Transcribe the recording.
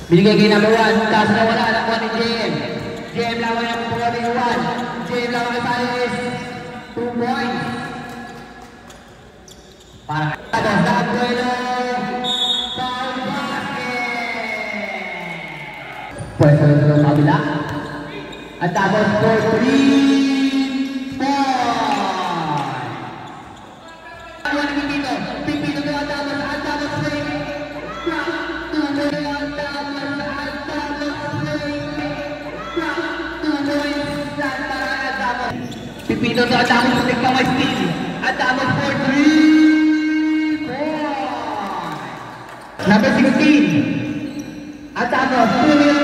Binigay kay number 1. Taas na wala. Nakuha ni JM. JM lawan ng 41. JM lawan kay Paris. 2 points. Para kaya sa Abuelo. Foul basket. Pwede sa kabila. At tapos for 3 points. Ano ni Pipino? Pipino ko at tapos play. Pipino sa Adamo sa tigkamay steal. Adamo for 3 points. Number 16. Adamo, 2